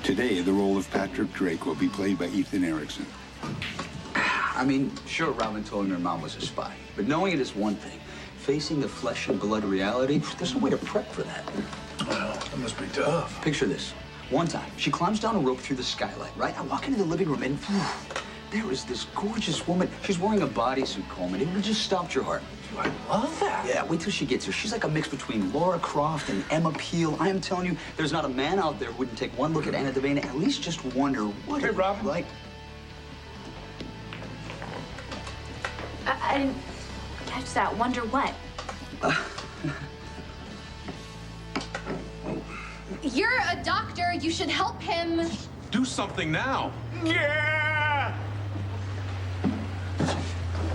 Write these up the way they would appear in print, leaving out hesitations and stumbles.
Today, the role of Patrick Drake will be played by Ethan Erickson. I mean, sure, Robin told him her mom was a spy, but knowing it is one thing. Facing the flesh and blood reality, there's no way to prep for that. Well, that must be tough. Picture this. One time, she climbs down a rope through the skylight, right? I walk into the living room and there is this gorgeous woman. She's wearing a bodysuit, Coleman. It would have just stopped your heart. I love that. Yeah, wait till she gets here. She's like a mix between Laura Croft and Emma Peel. I am telling you, there's not a man out there who wouldn't take one look at Anna Devane and at least just wonder what Hey, Robin. like. I didn't catch that. Wonder what? You're a doctor. You should help him. Do something now. Yeah!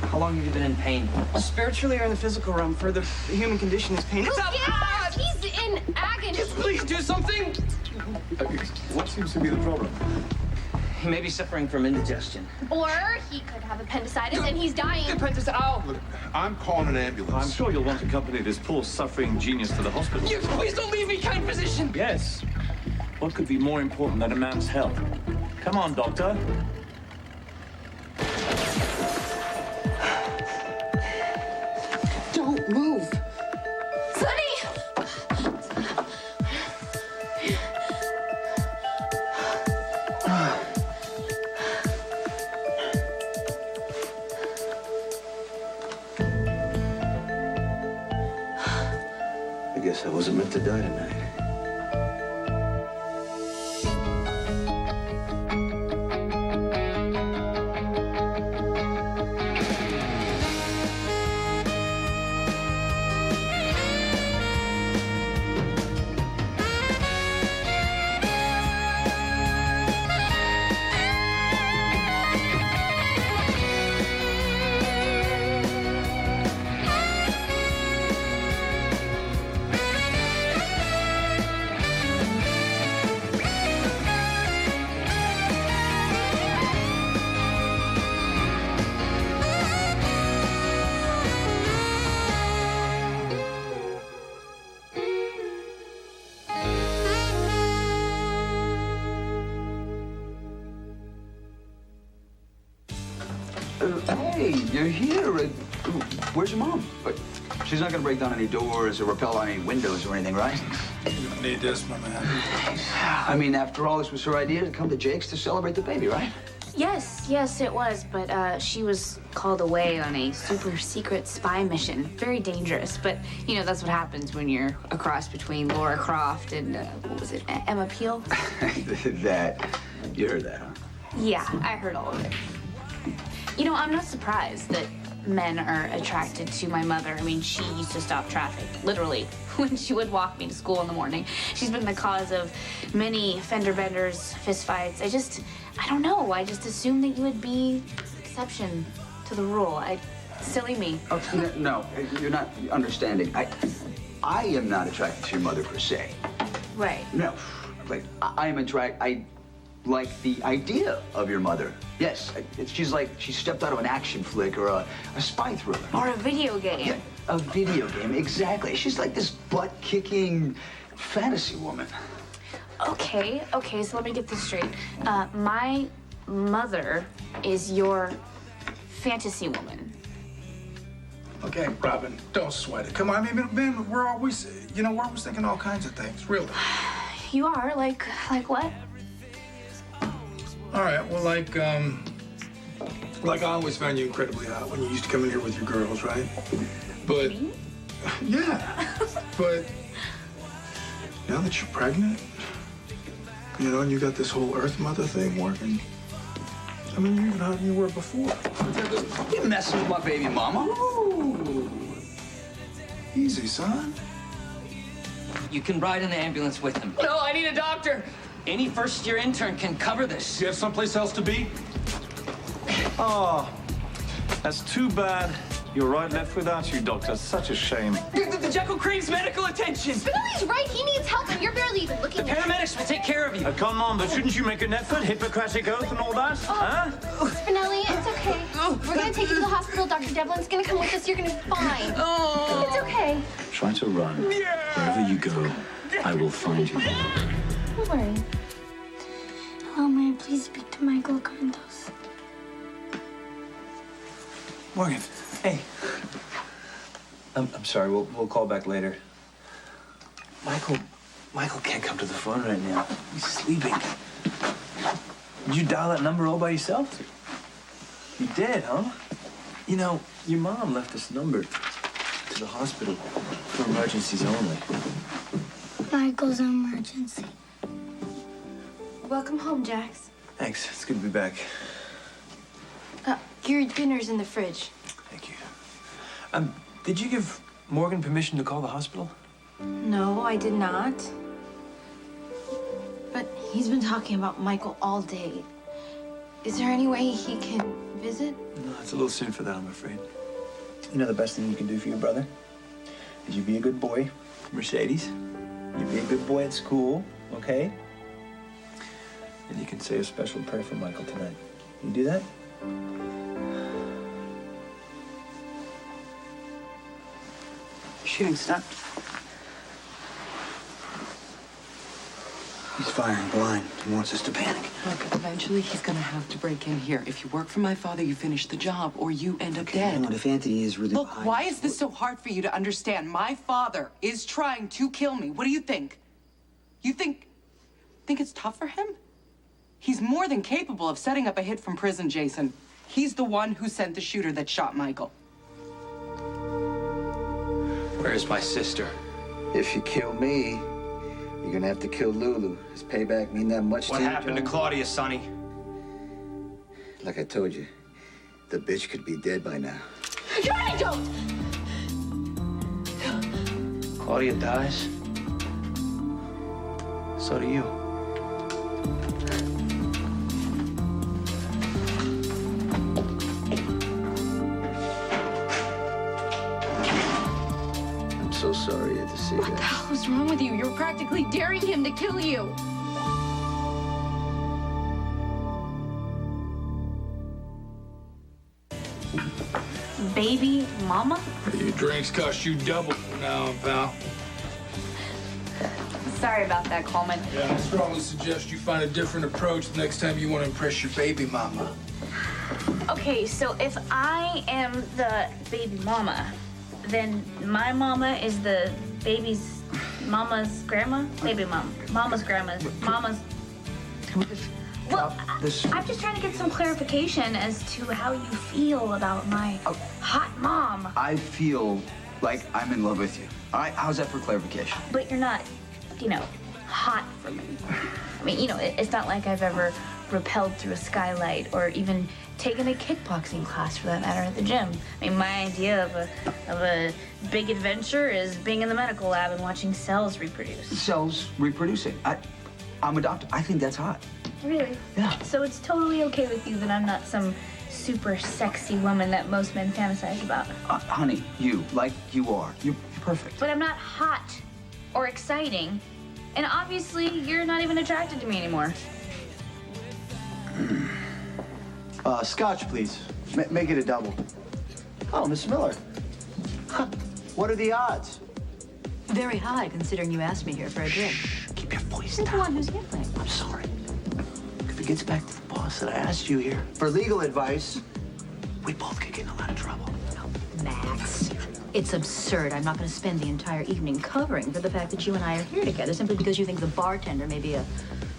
How long have you been in pain? Spiritually or in the physical realm, for the human condition is pain. Who cares? He's in agony. Just please do something! What seems to be the problem? He may be suffering from indigestion. Or he could have appendicitis and he's dying. Appendicitis, ow! Look, I'm calling an ambulance. I'm sure you'll want to accompany this poor suffering genius to the hospital. You, please don't leave me, kind physician! Yes. What could be more important than a man's health? Come on, doctor. Don't move. Sonny! I guess I wasn't meant to die tonight. Hey, you're here. Where's your mom? She's not gonna break down any doors or repel on any windows or anything, right? You don't need this, my man. I mean, after all, this was her idea to come to Jake's to celebrate the baby, right? Yes, it was. But she was called away on a super secret spy mission. Very dangerous. But, you know, that's what happens when you're a cross between Laura Croft and, what was it, Emma Peel? You heard that, huh? Yeah, I heard all of it. You know, I'm not surprised that men are attracted to my mother. I mean, she used to stop traffic, literally, when she would walk me to school in the morning. She's been the cause of many fender benders, fistfights. I don't know. I just assumed that you would be exception to the rule. Silly me. Oh, no, you're not understanding. I am not attracted to your mother per se. Right. No, like I am attracted. I like the idea of your mother. Yes, she's like she stepped out of an action flick or a spy thriller. Or a video game. Yeah, a video game, exactly. She's like this butt-kicking fantasy woman. Okay, so let me get this straight. My mother is your fantasy woman. Okay, Robin, don't sweat it. Come on, I mean, man, we're always thinking all kinds of things, really. You are? Like what? All right, well, like I always found you incredibly hot when you used to come in here with your girls, right? But, Me? yeah, but now that you're pregnant, you know, and you got this whole Earth Mother thing working, I mean, you're even hotter than you were before. You're messing with my baby mama. Ooh. Easy, son. You can ride in the ambulance with him. No, I need a doctor. Any first-year intern can cover this. Do you have someplace else to be? Oh, that's too bad. You're right left without you, Doctor. Such a shame. The Jekyll craves medical attention. Spinelli's right. He needs help, and you're barely even looking The at him. paramedics will take care of you. Come on, but shouldn't you make an effort? Hippocratic oath and all that? Huh? Spinelli, it's okay. We're gonna take you to the hospital. Dr. Devlin's gonna come with us. You're gonna be fine. It's okay. Try to run. Wherever you go, I will find you. Don't worry. please speak to Michael Condos? Morgan, hey. I'm sorry. We'll call back later. Michael can't come to the phone right now. He's sleeping. Did you dial that number all by yourself? You did, huh? You know, your mom left this number to the hospital for emergencies only. Michael's emergency. Welcome home, Jax. Thanks. It's good to be back. Your dinner's in the fridge. Thank you. Did you give Morgan permission to call the hospital? No, I did not. But he's been talking about Michael all day. Is there any way he can visit? No, it's a little soon for that, I'm afraid. You know the best thing you can do for your brother? Is you be a good boy, Mercedes. You be a good boy at school, okay? And you can say a special prayer for Michael tonight. You do that? Shooting stopped. He's firing blind. He wants us to panic. Look, eventually he's gonna have to break in here. If you work for my father, you finish the job, or you end up dead. You know, if Anthony is really Look, behind why is this so hard for you to understand? My father is trying to kill me. What do you think? You think it's tough for him? He's more than capable of setting up a hit from prison, Jason. He's the one who sent the shooter that shot Michael. Where's my sister? If you kill me, you're gonna have to kill Lulu. Does payback mean that much to you, What happened to John? Claudia, Sonny? Like I told you, the bitch could be dead by now. Johnny, don't! Claudia dies. So do you. I'm so sorry you had to see What the that. hell is wrong with you? You're practically daring him to kill you. Baby mama? Your drinks cost you double from now on, pal. Sorry about that, Coleman. Yeah, I strongly suggest you find a different approach the next time you want to impress your baby mama. Okay, so if I am the baby mama, then my mama is the baby's mama's grandma? Baby mom. Mama's grandma's mama's... Well, I'm just trying to get some clarification as to how you feel about my hot mom. I feel like I'm in love with you. All right, how's that for clarification? But you're not, hot for me. I mean, it's not like I've ever rappelled through a skylight or even taken a kickboxing class for that matter at the gym. I mean, my idea of a big adventure is being in the medical lab and watching cells reproduce. Cells reproducing. I'm a doctor. I think that's hot. Really? Yeah. So it's totally okay with you that I'm not some super sexy woman that most men fantasize about. Honey, you, like you are. You're perfect. But I'm not hot or exciting. And obviously, you're not even attracted to me anymore. Scotch, please. Make it a double. Oh, Miss Miller. What are the odds? Very high, considering you asked me here for a drink. Keep your voice You're down. the one who's yelling. I'm sorry. If it gets back to the boss that I asked you here for legal advice, we both could get in a lot of trouble. Max, it's absurd. I'm not going to spend the entire evening covering for the fact that you and I are here together simply because you think the bartender may be a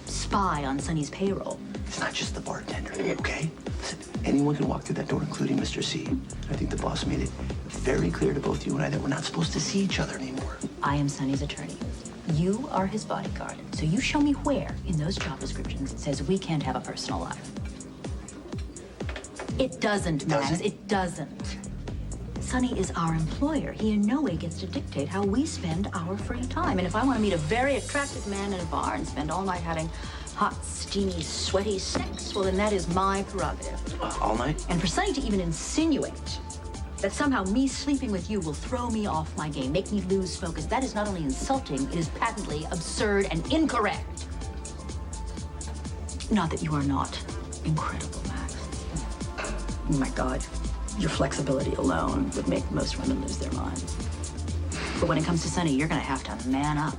spy on Sonny's payroll. It's not just the bartender, okay? Listen, anyone can walk through that door, including Mr. C. I think the boss made it very clear to both you and I that we're not supposed to see each other anymore. I am Sonny's attorney. You are his bodyguard. So you show me where in those job descriptions it says we can't have a personal life. It doesn't, Max. It doesn't. Sonny is our employer. He in no way gets to dictate how we spend our free time. And if I want to meet a very attractive man in a bar and spend all night having hot, steamy, sweaty sex, well, then that is my prerogative. All night? And for Sonny to even insinuate that somehow me sleeping with you will throw me off my game, make me lose focus, that is not only insulting, it is patently absurd and incorrect. Not that you are not incredible, Max. Oh my God, your flexibility alone would make most women lose their minds. But when it comes to Sonny, you're gonna have to man up.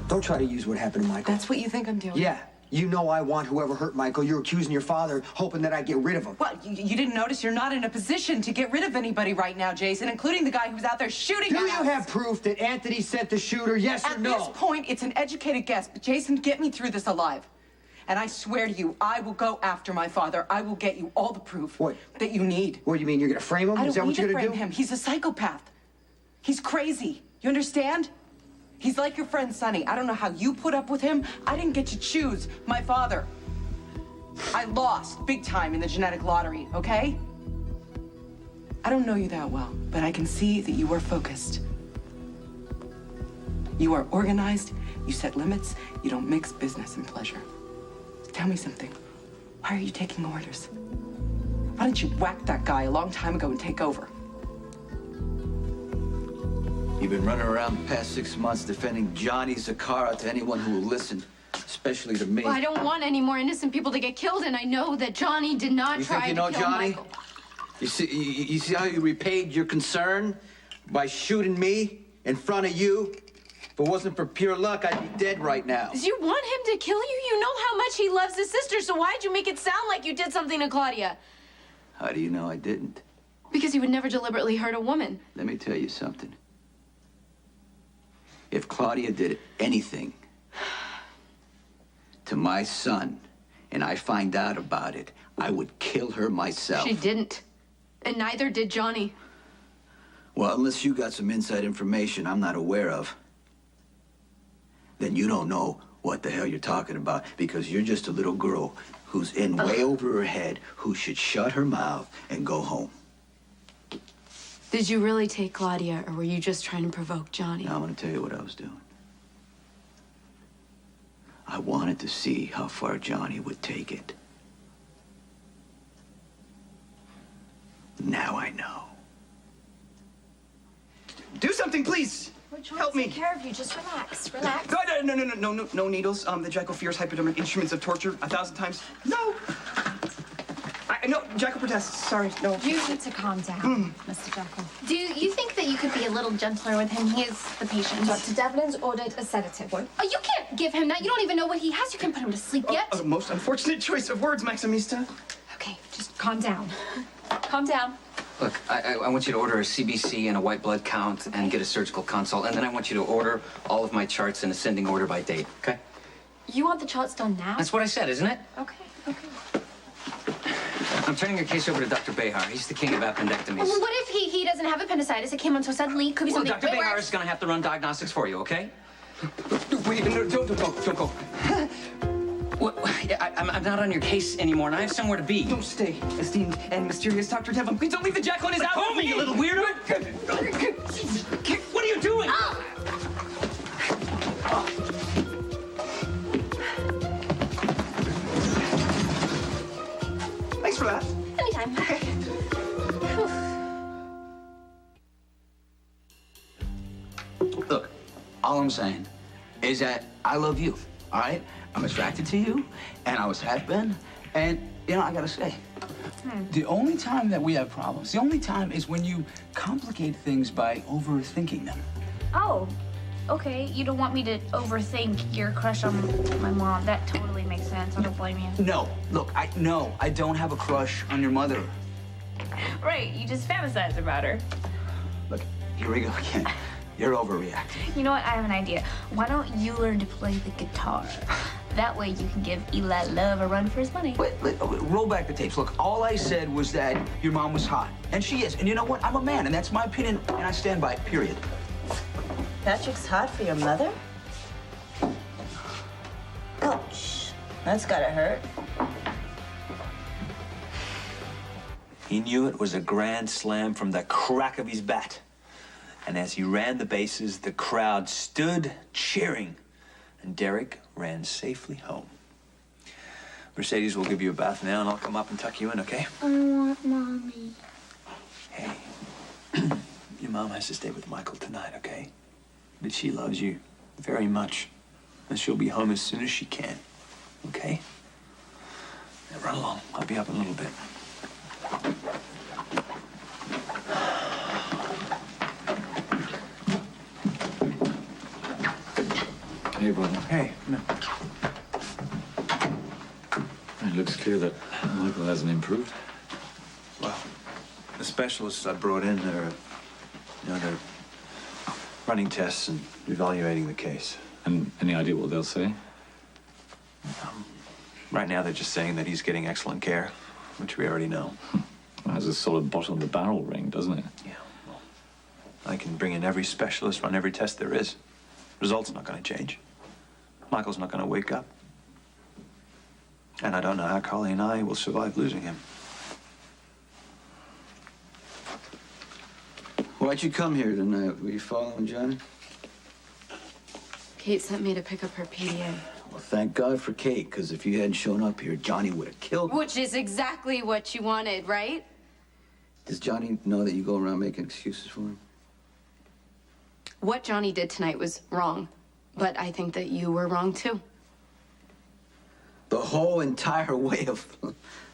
Don't try to use what happened to Michael. That's what you think I'm doing? Yeah. You know I want whoever hurt Michael. You're accusing your father, hoping that I get rid of him. What? You didn't notice you're not in a position to get rid of anybody right now, Jason, including the guy who's out there shooting Do at you us. have proof that Anthony sent the shooter, yes or no? At this point, it's an educated guess, but Jason, get me through this alive. And I swear to you, I will go after my father. I will get you all the proof that you need. What do you mean? You're gonna frame him? I Is that don't what need you're to gonna frame do? him. He's a psychopath. He's crazy. You understand? He's like your friend Sonny. I don't know how you put up with him. I didn't get to choose my father. I lost big time in the genetic lottery, okay? I don't know you that well, but I can see that you are focused. You are organized, you set limits, you don't mix business and pleasure. Tell me something. Why are you taking orders? Why didn't you whack that guy a long time ago and take over? You've been running around the past 6 months defending Johnny Zacchara to anyone who will listen, especially to me. Well, I don't want any more innocent people to get killed, and I know that Johnny did not You try think you to know kill Johnny? Michael. You see how you repaid your concern? By shooting me in front of you? If it wasn't for pure luck, I'd be dead right now. Do you want him to kill you? You know how much he loves his sister, so why'd you make it sound like you did something to Claudia? How do you know I didn't? Because he would never deliberately hurt a woman. Let me tell you something. If Claudia did anything to my son, and I find out about it, I would kill her myself. She didn't. And neither did Johnny. Well, unless you got some inside information I'm not aware of, then you don't know what the hell you're talking about, because you're just a little girl who's in way over her head, who should shut her mouth and go home. Did you really take Claudia, or were you just trying to provoke Johnny? Now I'm gonna tell you what I was doing. I wanted to see how far Johnny would take it. Now I know. Do something, please. We're trying Help to me. take care of you. Just relax. Relax. No needles. The Jackal fears hypodermic instruments of torture 1,000 times. No. No, Jackal protests. Sorry, no. You need to calm down, Mr. Jackal. Do you think that you could be a little gentler with him? He is the patient. Dr. Devlin's ordered a sedative. What? Oh, you can't give him that. You don't even know what he has. You can't put him to sleep yet. Most unfortunate choice of words, Maximista. Okay, just calm down. Calm down. Look, I want you to order a CBC and a white blood count and get a surgical consult, and then I want you to order all of my charts in ascending order by date, okay? You want the charts done now? That's what I said, isn't it? Okay, okay. I'm turning your case over to Dr. Behar. He's the king of appendectomies. Well, what if he doesn't have appendicitis? It came on so suddenly. It could be Well, something. Dr. Behar is going to have to run diagnostics for you, okay? Wait, no, don't go. What? I'm not on your case anymore, and I have somewhere to be. Don't stay, esteemed and mysterious Dr. Devlin. Please don't leave the Jackal in his house. Call me, you little weirdo! What are you doing? Thanks for that. Anytime. Look, all I'm saying is that I love you, all right? I'm attracted to you, and I always have been, and, you know, I gotta say, the only time that we have problems, the only time is when you complicate things by overthinking them. Oh, okay. You don't want me to overthink your crush on my mom. That totally makes sense. I don't blame you. No, look, I don't have a crush on your mother. Right, you just fantasize about her. Look, here we go again. You're overreacting. You know what? I have an idea. Why don't you learn to play the guitar? That way you can give Eli Love a run for his money. Wait, roll back the tapes. Look, all I said was that your mom was hot. And she is. And you know what? I'm a man, and that's my opinion, and I stand by it, period. Patrick's hot for your mother? Ouch. That's gotta hurt. He knew it was a grand slam from the crack of his bat. And as he ran the bases, the crowd stood cheering, and Derek ran safely home. Mercedes will give you a bath now, and I'll come up and tuck you in, okay? I want Mommy. Hey, your mom has to stay with Michael tonight, okay? But she loves you very much, and she'll be home as soon as she can, okay? Now run along. I'll be up in a little bit. Hey, brother. Hey, no. It looks clear that Michael hasn't improved. Well, the specialists I brought in, they're running tests and evaluating the case. And any idea what they'll say? Right now, they're just saying that he's getting excellent care, which we already know. It has a solid bottom of the barrel ring, doesn't it? Yeah, well, I can bring in every specialist, run every test there is. Results not going to change. Michael's not going to wake up. And I don't know how Carly and I will survive losing him. Why'd you come here tonight? Were you following Johnny? Kate sent me to pick up her PDA. Well, thank God for Kate, because if you hadn't shown up here, Johnny would have killed me. Which is exactly what you wanted, right? Does Johnny know that you go around making excuses for him? What Johnny did tonight was wrong, but I think that you were wrong too. The whole entire way of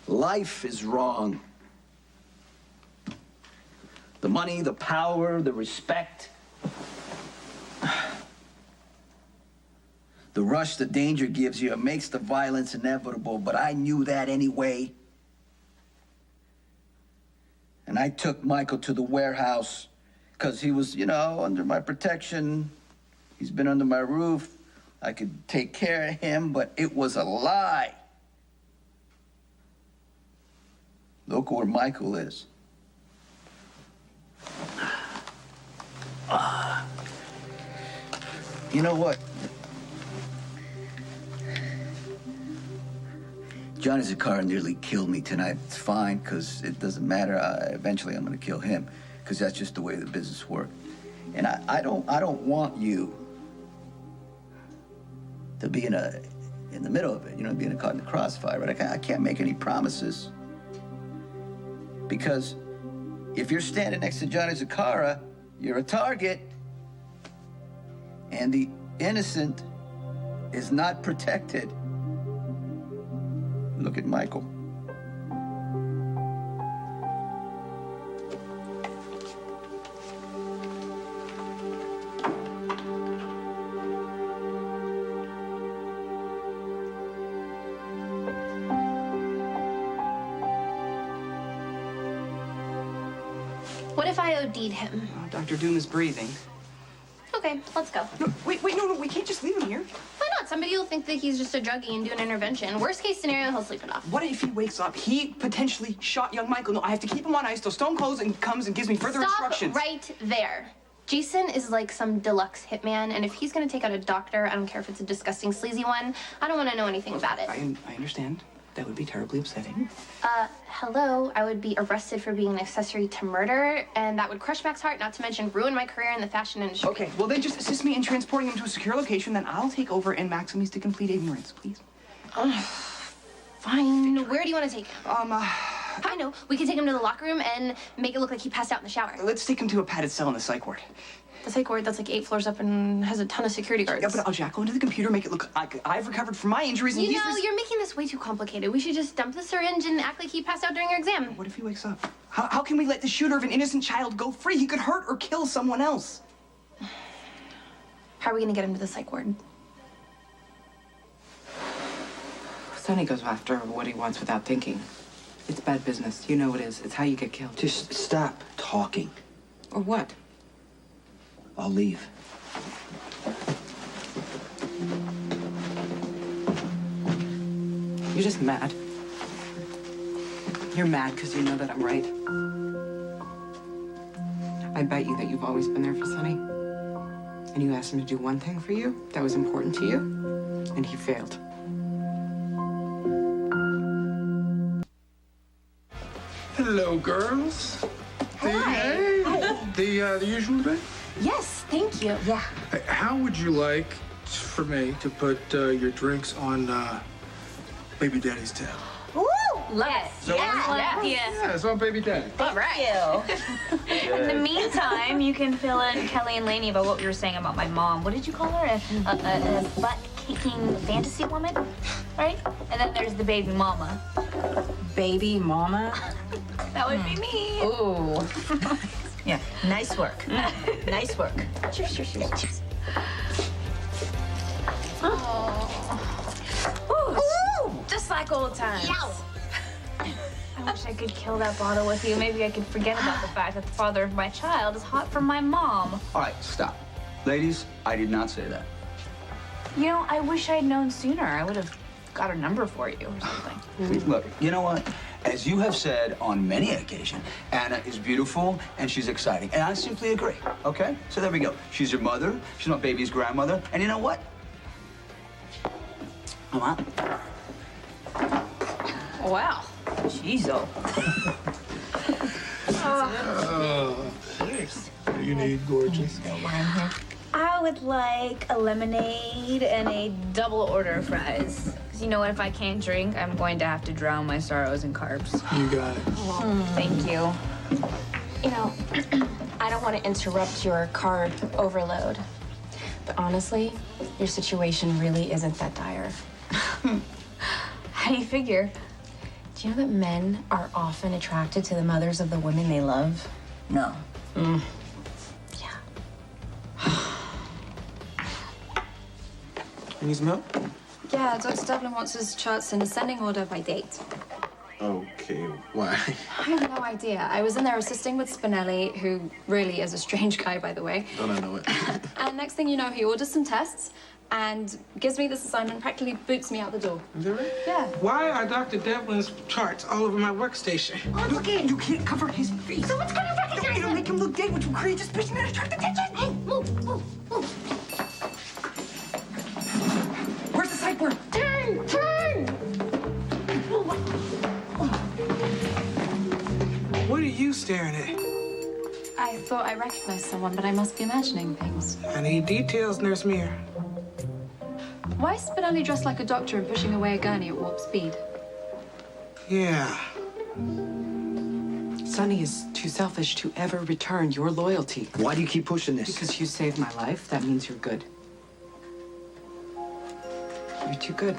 life is wrong. The money, the power, the respect. The rush the danger gives you, it makes the violence inevitable, but I knew that anyway. And I took Michael to the warehouse because he was, under my protection. He's been under my roof. I could take care of him, but it was a lie. Look where Michael is. You know what? Johnny Zacchara nearly killed me tonight. It's fine, because it doesn't matter. Eventually, I'm going to kill him, because that's just the way the business works. And I don't want you to be in the middle of it, being caught in the crossfire, right? I can't make any promises. Because if you're standing next to Johnny Zacchara, you're a target. And the innocent is not protected. Look at Michael. What if I OD'd him? Dr. Doom is breathing. Okay, let's go. No, wait, no, we can't just leave him here. Why not? Somebody will think that he's just a druggie and do an intervention. Worst case scenario, he'll sleep it off. What if he wakes up? He potentially shot young Michael. No, I have to keep him on ice till Stone Cold and comes and gives me further instructions. Stop right there. Jason is like some deluxe hitman, and if he's gonna take out a doctor, I don't care if it's a disgusting, sleazy one, I don't want to know anything about it. I understand. That would be terribly upsetting. Hello, I would be arrested for being an accessory to murder, and that would crush Mac's heart, not to mention ruin my career in the fashion industry. Okay, well then just assist me in transporting him to a secure location, then I'll take over and Max needs to complete ignorance, please. Fine. Where do you want to take him? I know. We could take him to the locker room and make it look like he passed out in the shower. Let's take him to a padded cell in the psych ward. The psych ward that's like 8 floors up and has a ton of security guards. Yeah, but I'll jackal into the computer, make it look like I've recovered from my injuries and you're making this way too complicated. We should just dump the syringe and act like he passed out during your exam. What if he wakes up? How can we let the shooter of an innocent child go free? He could hurt or kill someone else. How are we gonna get him to the psych ward? Sonny goes after what he wants without thinking. It's bad business. You know it is. It's how you get killed. Just stop talking. Or what? I'll leave. You're just mad. You're mad because you know that I'm right. I bet you that you've always been there for Sonny. And you asked him to do one thing for you that was important to you, and he failed. Hello, girls. Hi. The usual day? Yes, thank you. Yeah. How would you like for me to put your drinks on Baby Daddy's tab? Ooh, love it. So yeah, it's on Baby Daddy. All right. In the meantime, you can fill in Kelly and Lainey about what we were saying about my mom. What did you call her? A butt-kicking fantasy woman, right? And then there's the baby mama. Baby mama? That would be me. Ooh. Yeah, nice work. Nice work. Cheers. back old times. I wish I could kill that bottle with you. Maybe I could forget about the fact that the father of my child is hot for my mom. All right, stop. Ladies, I did not say that. You know, I wish I'd known sooner. I would have got her number for you or something. Look, you know what? As you have said on many occasions, Anna is beautiful and she's exciting. And I simply agree, okay? So there we go. She's your mother. She's my baby's grandmother. And you know what? Come on. Wow. Jeez, oh. Cheers. What do you need, gorgeous? I would like a lemonade and a double order of fries. Because you know what? If I can't drink, I'm going to have to drown my sorrows in carbs. You got it. Thank you. You know, I don't want to interrupt your carb overload, but honestly, your situation really isn't that dire. How do you figure? Do you know that men are often attracted to the mothers of the women they love? No. You need some help? Yeah, Dr. Devlin wants his charts in ascending order by date. Okay, why? I have no idea. I was in there assisting with Spinelli, who really is a strange guy, by the way. Don't I know it? And next thing you know, he orders some tests and gives me this assignment, practically boots me out the door. Is that right? Yeah. Why are Dr. Devlin's charts all over my workstation? Oh, look at it. You can't cover his face. So what's gonna recognize It'll make him look dead, which will create suspicion and attract attention. Hey, move. Where's the psych word? Turn! What are you staring at? I thought I recognized someone, but I must be imagining things. I need details, Nurse Mira. Why is Spinelli dressed like a doctor and pushing away a gurney at warp speed? Yeah. Sonny is too selfish to ever return your loyalty. Why do you keep pushing this? Because you saved my life. That means you're good. You're too good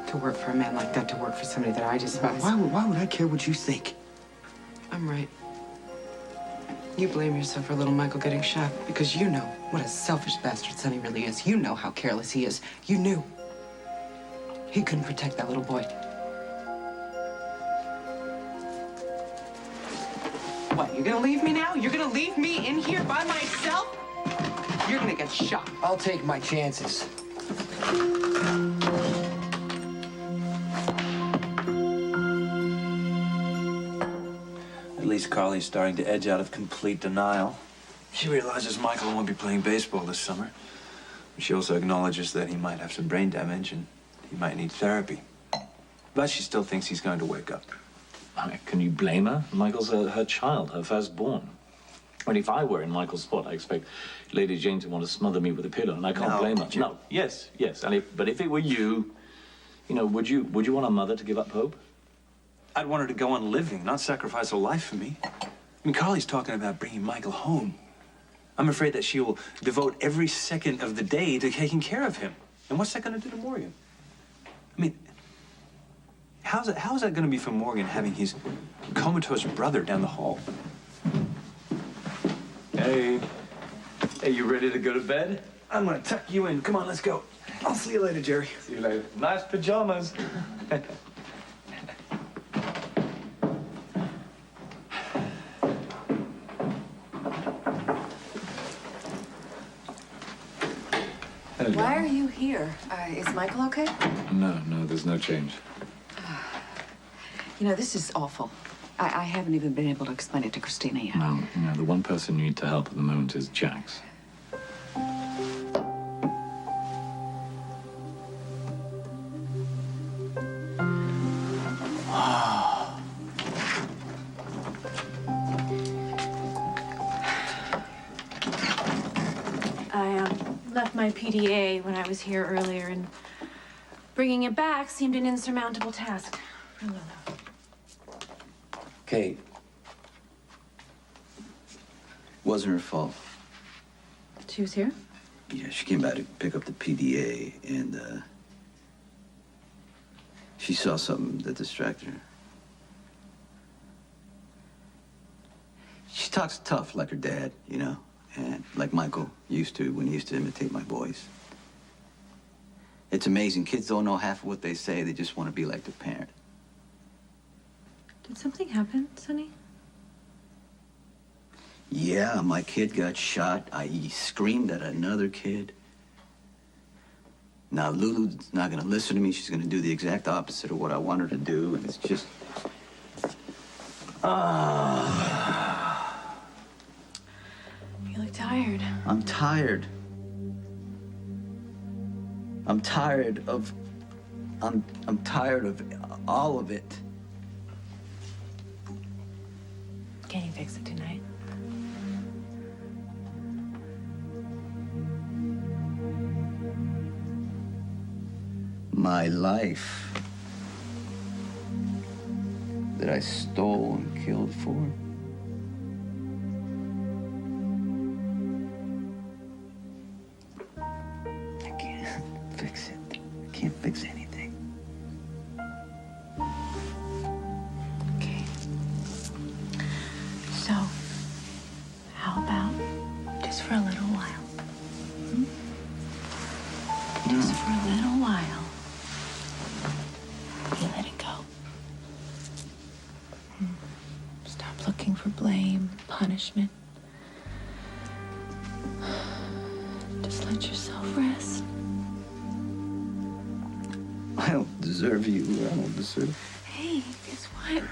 to work for a man like that, to work for somebody that I despise. Why would I care what you think? I'm right. You blame yourself for little Michael getting shot because you know what a selfish bastard Sonny really is. You know how careless he is. You knew. He couldn't protect that little boy. What, you're gonna leave me now? You're gonna leave me in here by myself? You're gonna get shot. I'll take my chances. At least Carly's starting to edge out of complete denial. She realizes Michael won't be playing baseball this summer. She also acknowledges that he might have some brain damage and he might need therapy. But she still thinks he's going to wake up. I mean, can you blame her? Michael's her child, her firstborn. I mean, if I were in Michael's spot, I expect Lady Jane to want to smother me with a pillow, and I can't blame her. No, yes. But if it were you, would you want a mother to give up hope? I'd want her to go on living, not sacrifice her life for me. I mean, Carly's talking about bringing Michael home. I'm afraid that she will devote every second of the day to taking care of him. And what's that going to do to Morgan? I mean, how is that going to be for Morgan having his comatose brother down the hall? Hey, you ready to go to bed? I'm going to tuck you in. Come on, let's go. I'll see you later, Jerry. See you later. Nice pajamas. Why are you here? Is Michael okay? No, there's no change. This is awful. I haven't even been able to explain it to Christina yet. Well, the one person you need to help at the moment is Jax. I left my PDA when I was here earlier, and bringing it back seemed an insurmountable task. Kate. Wasn't her fault. She was here? Yeah, she came back to pick up the PDA, and she saw something that distracted her. She talks tough like her dad, and like Michael used to when he used to imitate my voice. It's amazing. Kids don't know half of what they say. They just want to be like their parent. Did something happen, Sonny? Yeah, my kid got shot. He screamed at another kid. Now, Lulu's not going to listen to me. She's going to do the exact opposite of what I want her to do, and it's just... You look tired. I'm tired. I'm tired of all of it. Can you fix it tonight? My life that I stole and killed for. I can't fix it. I can't fix anything. Okay. So, how about just for a little while? Just for a little while. You let it go. Stop looking for blame, punishment. Just let yourself rest. I don't deserve you. I don't deserve... Hey, guess what?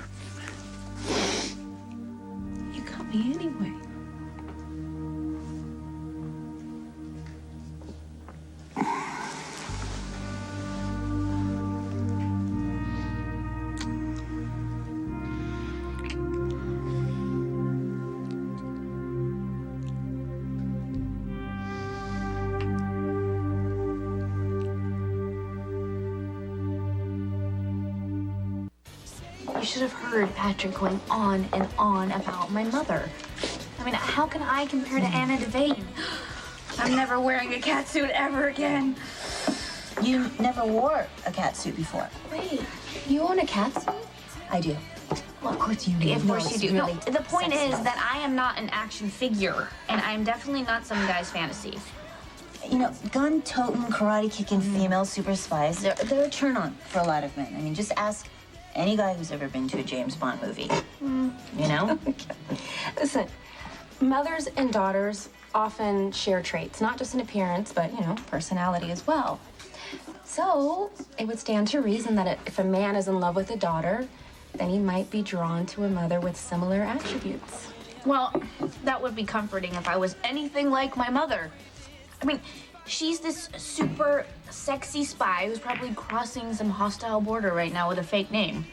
You got me anyway. You should have heard Patrick going on and on about my mother. I mean, how can I compare to Anna Devane? I'm never wearing a catsuit ever again. You never wore a catsuit before. Wait, you own a catsuit? I do. Well, of course you do. Of course you do. Really the point is that I am not an action figure, and I'm definitely not some guy's fantasy. You know, gun-toting, karate-kicking female super spies, they're a turn-on for a lot of men. I mean, just ask any guy who's ever been to a James Bond movie. You know? Listen, mothers and daughters often share traits, not just in appearance, but, you know, personality as well. So, it would stand to reason that if a man is in love with a daughter, then he might be drawn to a mother with similar attributes. Well, that would be comforting if I was anything like my mother. I mean, she's this super sexy spy who's probably crossing some hostile border right now with a fake name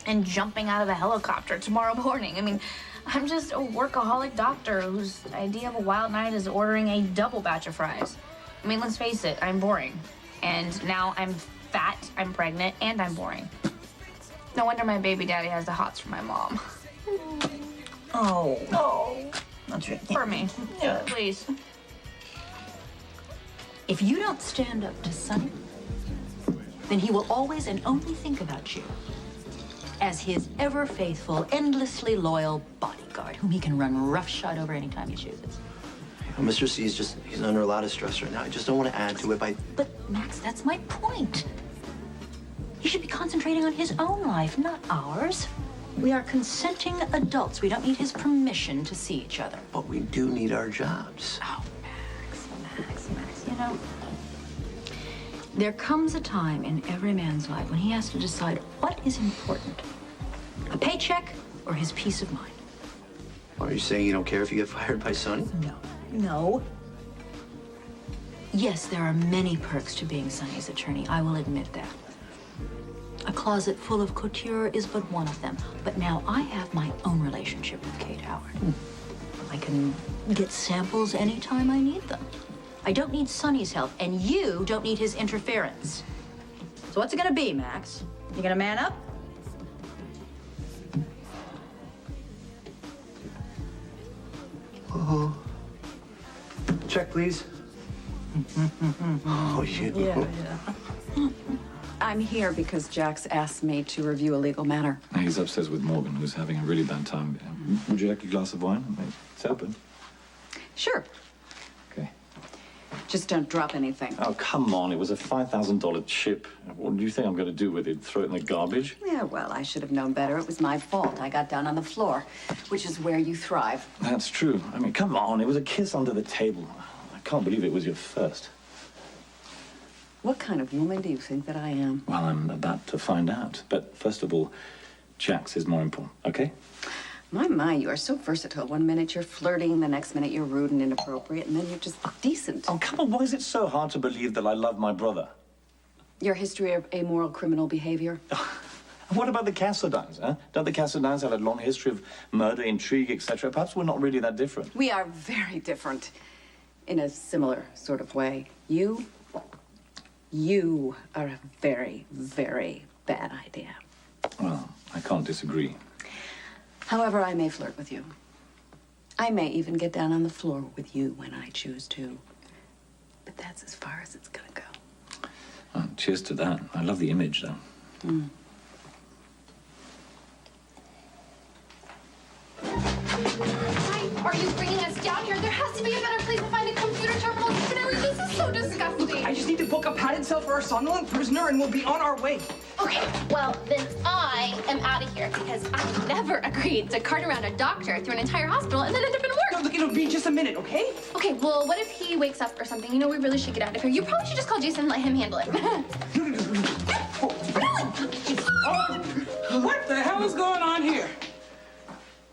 and jumping out of a helicopter tomorrow morning. I mean, I'm just a workaholic doctor whose idea of a wild night is ordering a double batch of fries. I mean, let's face it, I'm boring. And now I'm fat, I'm pregnant, and I'm boring. No wonder my baby daddy has the hots for my mom. Oh. Oh. Not true. For me. Yeah, please. If you don't stand up to Sonny, then he will always and only think about you as his ever-faithful, endlessly loyal bodyguard, whom he can run roughshod over any time he chooses. You know, Mr. C is he's under a lot of stress right now. I just don't want to add to it by... But, Max, that's my point. He should be concentrating on his own life, not ours. We are consenting adults. We don't need his permission to see each other. But we do need our jobs. Oh, Max, you know, there comes a time in every man's life when he has to decide what is important, a paycheck or his peace of mind. Are you saying you don't care if you get fired by Sonny? No. Yes, there are many perks to being Sonny's attorney. I will admit that. A closet full of couture is but one of them. But now I have my own relationship with Kate Howard. I can get samples anytime I need them. I don't need Sonny's help, and you don't need his interference. So what's it gonna be, Max? You gonna man up? Oh. Check, please. Oh, you. Yeah. I'm here because Jax asked me to review a legal matter. He's upstairs with Morgan, who's having a really bad time. Would you like a glass of wine? It's open. Sure. Okay. Just don't drop anything. Oh, come on. It was a $5,000 chip. What do you think I'm going to do with it? Throw it in the garbage? Yeah, well, I should have known better. It was my fault. I got down on the floor, which is where you thrive. That's true. I mean, come on. It was a kiss under the table. I can't believe it was your first. What kind of woman do you think that I am? Well, I'm about to find out. But first of all, Jax is more important, okay? My, you are so versatile. One minute you're flirting, the next minute you're rude and inappropriate, and then you're just decent. Oh, come on. Why is it so hard to believe that I love my brother? Your history of amoral criminal behavior? What about the Cassadines, huh? Don't the Cassadines have a long history of murder, intrigue, etc.? Perhaps we're not really that different. We are very different in a similar sort of way. You are a very, very bad idea. Well, I can't disagree. However, I may flirt with you. I may even get down on the floor with you when I choose to. But that's as far as it's gonna go. Oh, cheers to that. I love the image, though. Why are you bringing us down here? There has to be a better place to find a computer terminal. Spinelli, this is so disgusting. I just need to book a padded cell for our somnolent prisoner and we'll be on our way. Okay, well, then I am out of here because I never agreed to cart around a doctor through an entire hospital and then end up in work. No, look, it'll be just a minute, okay? Okay, well, what if he wakes up or something? You know, we really should get out of here. You probably should just call Jason and let him handle it. What the hell is going on here?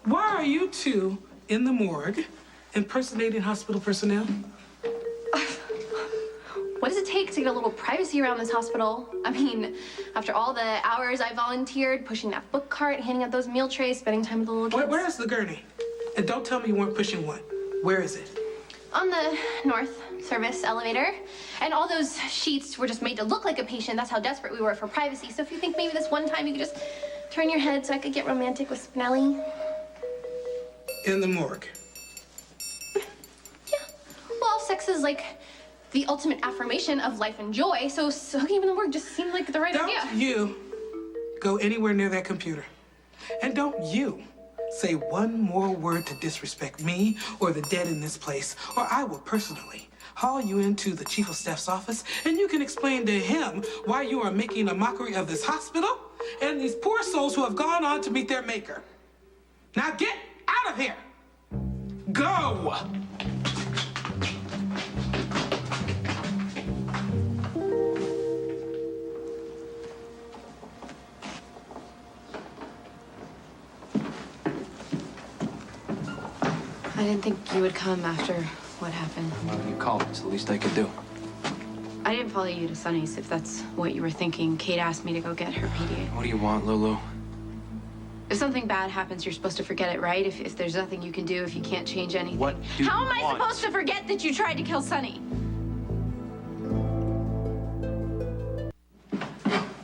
Why are you two in the morgue impersonating hospital personnel? What does it take to get a little privacy around this hospital? I mean, after all the hours I volunteered, pushing that book cart, handing out those meal trays, spending time with the little kids. Where's the gurney? And don't tell me you weren't pushing one. Where is it? On the north service elevator. And all those sheets were just made to look like a patient. That's how desperate we were for privacy. So if you think maybe this one time you could just turn your head so I could get romantic with Spinelli. In the morgue. Yeah. Well, sex is like the ultimate affirmation of life and joy. So hooking up in the morgue just seemed like the right idea. Don't you go anywhere near that computer. And don't you say one more word to disrespect me or the dead in this place, or I will personally haul you into the chief of staff's office and you can explain to him why you are making a mockery of this hospital and these poor souls who have gone on to meet their maker. Now get out of here. Go. I didn't think you would come after what happened. Well, you called. It's the least I could do. I didn't follow you to Sunny's, if that's what you were thinking. Kate asked me to go get her PDA. What do you want, Lulu? If something bad happens, you're supposed to forget it, right? If there's nothing you can do, if you can't change anything. What do How you am I want? supposed to forget that you tried to kill Sunny?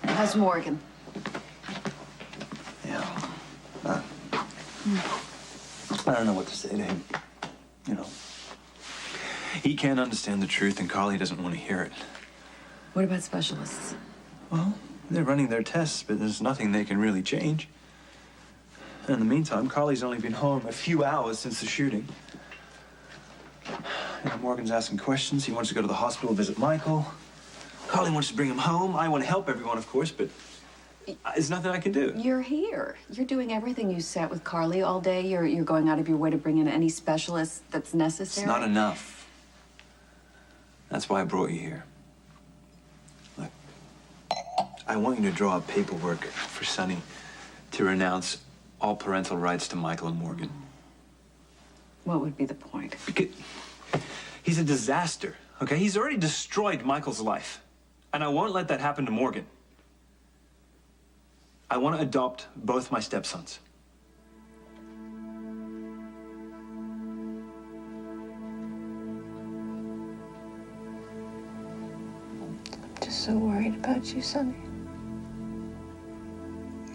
How's Morgan? I don't know what to say to him. You know, he can't understand the truth, and Carly doesn't want to hear it. What about specialists? Well, they're running their tests, but there's nothing they can really change. In the meantime, Carly's only been home a few hours since the shooting. You know, Morgan's asking questions. He wants to go to the hospital, visit Michael. Carly wants to bring him home. I want to help everyone, of course, but there's nothing I can do. You're here. You're doing everything. You sat with Carly all day. You're going out of your way to bring in any specialist that's necessary. It's not enough. That's why I brought you here. Look, I want you to draw up paperwork for Sunny to renounce all parental rights to Michael and Morgan. What would be the point? Because he's a disaster, okay? He's already destroyed Michael's life. And I won't let that happen to Morgan. I want to adopt both my stepsons. I'm just so worried about you, Sunny.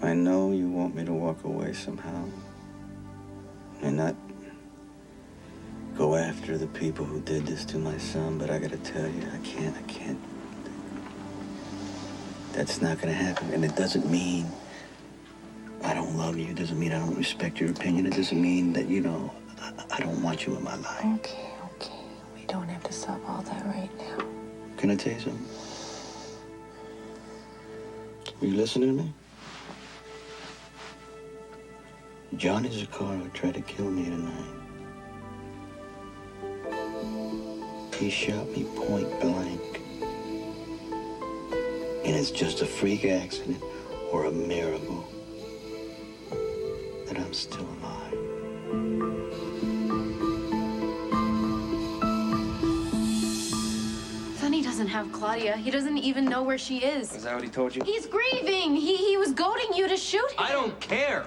I know you want me to walk away somehow. And not go after the people who did this to my son, but I gotta tell you, I can't. That's not gonna happen. And it doesn't mean I don't love you. It doesn't mean I don't respect your opinion. It doesn't mean that, you know, I don't want you in my life. Okay. We don't have to stop all that right now. Can I tell you something? Are you listening to me? Johnny Zaccaro tried to kill me tonight. He shot me point blank. And it's just a freak accident or a miracle that I'm still alive. Sonny doesn't have Claudia. He doesn't even know where she is. Is that what he told you? He's grieving. He was goading you to shoot him. I don't care.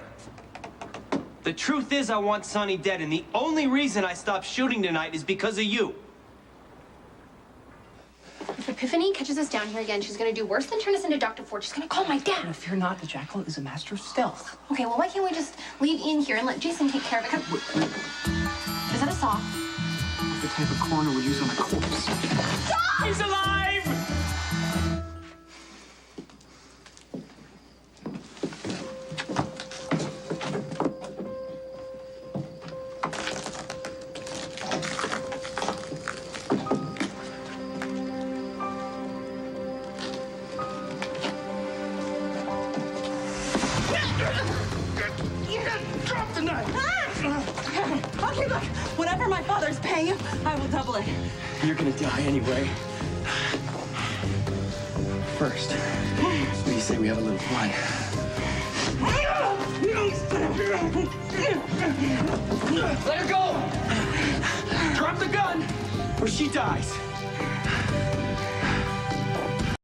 The truth is I want Sonny dead, and the only reason I stopped shooting tonight is because of you. If Epiphany catches us down here again, she's gonna do worse than turn us into Dr. Ford. She's gonna call my dad. And fear not, the Jackal is a master of stealth. Okay, well, why can't we just leave Ian here and let Jason take care of it? Is that a saw? The type of coroner would use on a corpse. He's alive! Drop the knife! Okay, look. Whatever my father's paying you, I will double it. You're gonna die anyway. First, what do you say we have a little fun? Let her go! Drop the gun, or she dies.